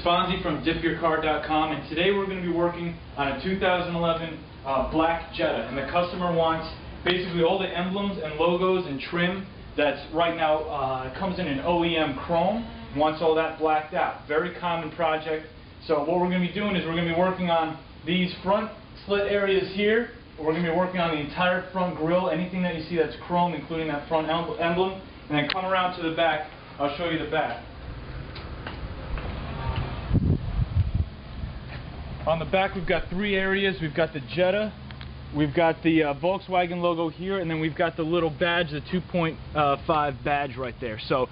Fonzie from dipyourcar.com, and today we're going to be working on a 2011 black Jetta, and the customer wants basically all the emblems and logos and trim that's right now comes in an OEM chrome, wants all that blacked out. Very common project. So what we're going to be doing is we're going to be working on these front slit areas here. We're going to be working on the entire front grille, anything that you see that's chrome, including that front emblem, and then come around to the back. I'll show you the back. On the back we've got three areas. We've got the Jetta, we've got the Volkswagen logo here, and then we've got the little badge, the 2.5 badge right there. So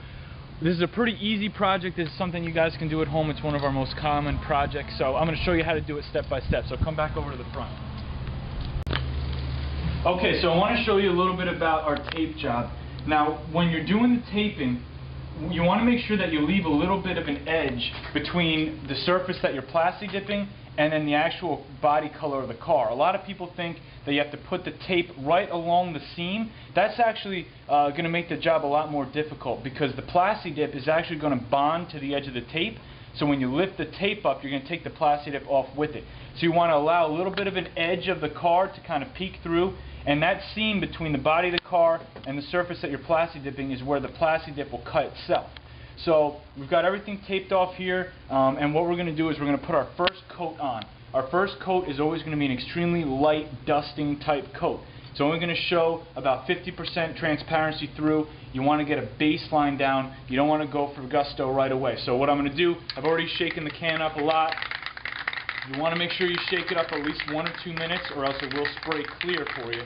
this is a pretty easy project. This is something you guys can do at home. It's one of our most common projects. So I'm going to show you how to do it step by step. So come back over to the front. Okay, so I want to show you a little bit about our tape job. Now when you're doing the taping, you want to make sure that you leave a little bit of an edge between the surface that you're PlastiDipping and then the actual body color of the car. A lot of people think that you have to put the tape right along the seam. That's actually going to make the job a lot more difficult because the PlastiDip is actually going to bond to the edge of the tape. So when you lift the tape up, you're going to take the PlastiDip off with it. So you want to allow a little bit of an edge of the car to kind of peek through, and that seam between the body of the car and the surface that you're PlastiDipping is where the PlastiDip will cut itself. So we've got everything taped off here, and what we're going to do is we're going to put our first coat on. Our first coat is always going to be an extremely light dusting type coat. It's only going to show about 50% transparency through. You want to get a baseline down. You don't want to go for gusto right away. So what I'm going to do, I've already shaken the can up a lot. You want to make sure you shake it up at least 1 or 2 minutes, or else it will spray clear for you.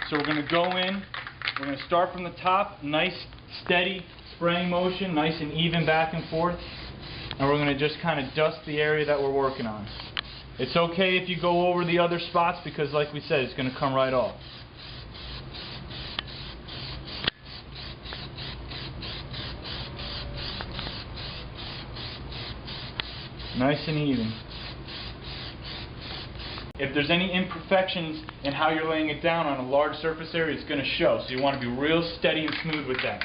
So we're going to go in. We're going to start from the top, nice steady spraying motion, nice and even back and forth, and we're going to just kind of dust the area that we're working on. It's okay if you go over the other spots because, like we said, it's going to come right off. Nice and even. If there's any imperfections in how you're laying it down on a large surface area, it's going to show. So you want to be real steady and smooth with that.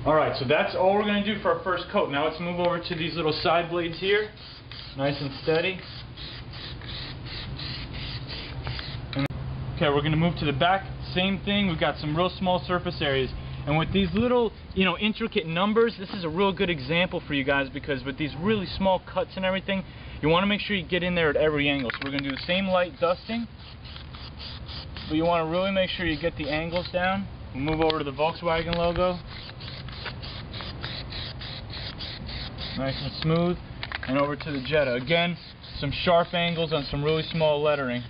Alright, so that's all we're going to do for our first coat. Now let's move over to these little side blades here. Nice and steady. Okay, we're going to move to the back. Same thing, we've got some real small surface areas. And with these little, intricate numbers, this is a real good example for you guys because with these really small cuts and everything, you want to make sure you get in there at every angle. So we're going to do the same light dusting, but you want to really make sure you get the angles down. We'll move over to the Volkswagen logo. Nice and smooth, and over to the Jetta. Again, some sharp angles on some really small lettering.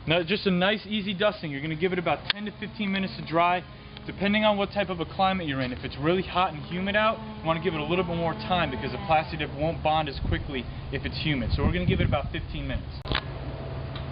Now, just a nice easy dusting. You're going to give it about 10 to 15 minutes to dry, depending on what type of a climate you're in. If it's really hot and humid out, you want to give it a little bit more time because the PlastiDip won't bond as quickly if it's humid. So we're going to give it about 15 minutes.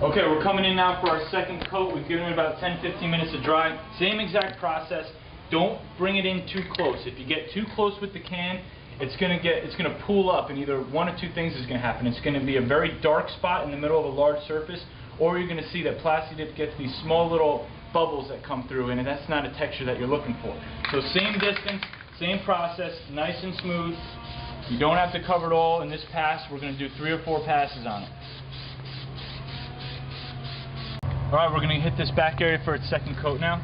Okay, we're coming in now for our second coat. We've given it about 10-15 minutes to dry. Same exact process. Don't bring it in too close. If you get too close with the can, it's going to pool up, and either one or two things is going to happen. It's going to be a very dark spot in the middle of a large surface, or you're going to see that PlastiDip gets these small little bubbles that come through, and that's not a texture that you're looking for. So same distance, same process, nice and smooth. You don't have to cover it all in this pass. We're going to do 3 or 4 passes on it. Alright, we're going to hit this back area for its second coat now.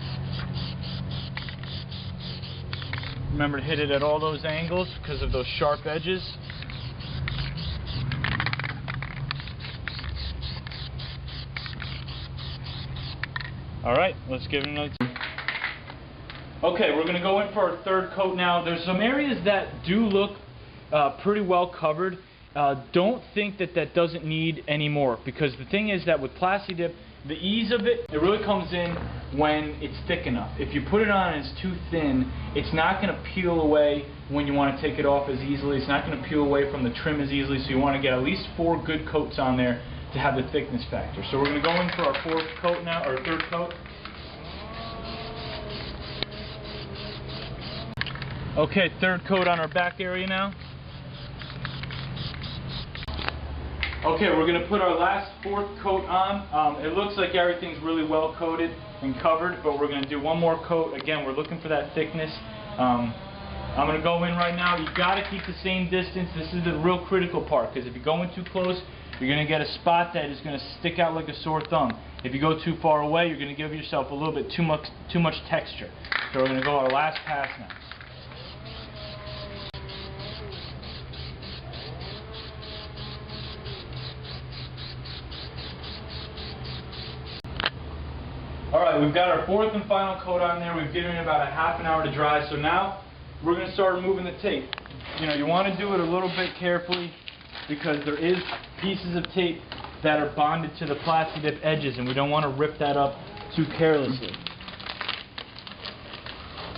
Remember to hit it at all those angles because of those sharp edges. Alright, let's give it another time. Okay, we're going to go in for our third coat now. There's some areas that do look pretty well covered. Don't think that that doesn't need any more, because the thing is that with PlastiDip, the ease of it really comes in when it's thick enough. If you put it on and it's too thin, it's not going to peel away when you want to take it off as easily. It's not going to peel away from the trim as easily, so you want to get at least 4 good coats on there to have the thickness factor. So we're going to go in for our 4th coat now, or 3rd coat. Okay, third coat on our back area now. Okay, we're going to put our last fourth coat on. It looks like everything's really well coated and covered, but we're going to do one more coat. Again, we're looking for that thickness. I'm going to go in right now. You've got to keep the same distance. This is the real critical part, because if you go in too close, you're going to get a spot that is going to stick out like a sore thumb. If you go too far away, you're going to give yourself a little bit too much texture. So we're going to go our last pass now. Alright, we've got our fourth and final coat on there. We've given it about a half an hour to dry. So now we're going to start removing the tape. You know, you want to do it a little bit carefully because there is pieces of tape that are bonded to the PlastiDip edges, and we don't want to rip that up too carelessly.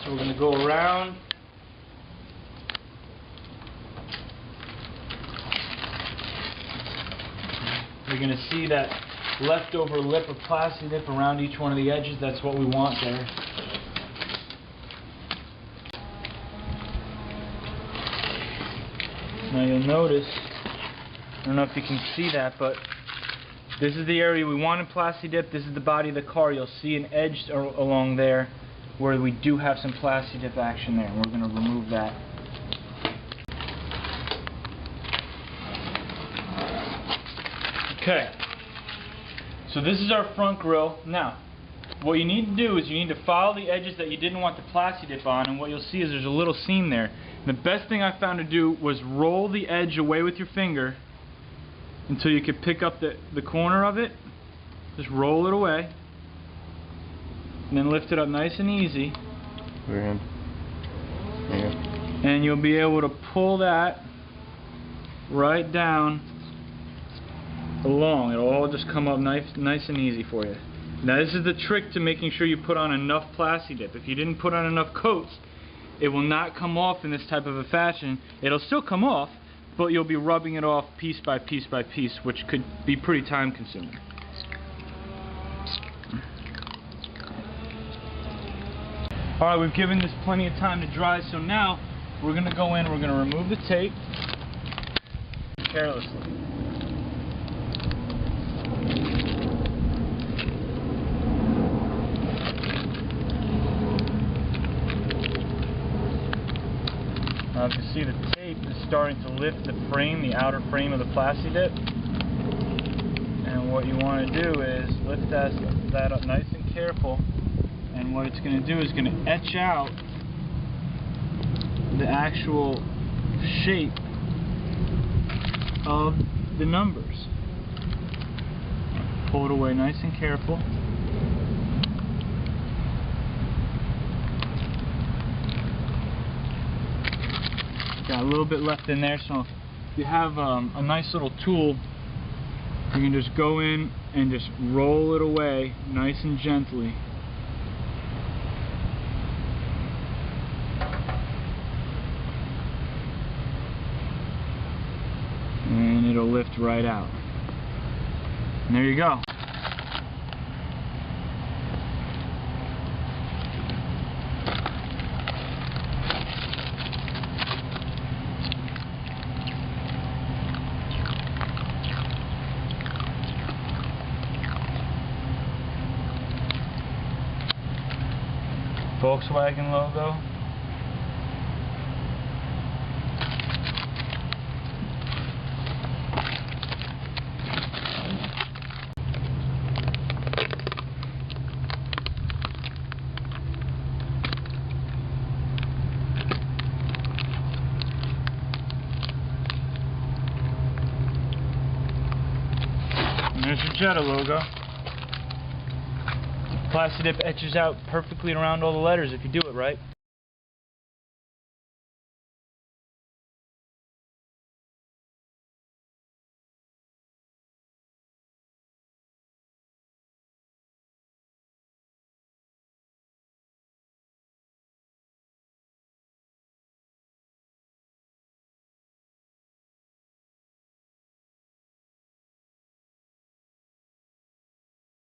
So we're going to go around. You're going to see that leftover lip of PlastiDip around each one of the edges. That's what we want there. Now you'll notice, I don't know if you can see that, but this is the area we want in PlastiDip. This is the body of the car. You'll see an edge along there where we do have some PlastiDip action there, and we're going to remove that. Okay. So this is our front grille. Now, what you need to do is you need to follow the edges that you didn't want the PlastiDip on, and what you'll see is there's a little seam there. And the best thing I found to do was roll the edge away with your finger until you could pick up the corner of it. Just roll it away, and then lift it up nice and easy. Yeah. And you'll be able to pull that right down along. It'll all just come up nice and easy for you. Now this is the trick to making sure you put on enough PlastiDip. If you didn't put on enough coats, it will not come off in this type of a fashion. It'll still come off, but you'll be rubbing it off piece by piece by piece, which could be pretty time consuming. Alright, we've given this plenty of time to dry, so now we're going to go in, we're going to remove the tape carelessly. Now, as you see, the tape is starting to lift the frame, the outer frame of the PlastiDip. And what you want to do is lift that up nice and careful. And what it's going to do is going to etch out the actual shape of the numbers. Pull it away nice and careful. Got a little bit left in there, so if you have a nice little tool, you can just go in and just roll it away nice and gently. And it'll lift right out. And there you go. Volkswagen logo. And there's your Jetta logo. PlastiDip etches out perfectly around all the letters if you do it right.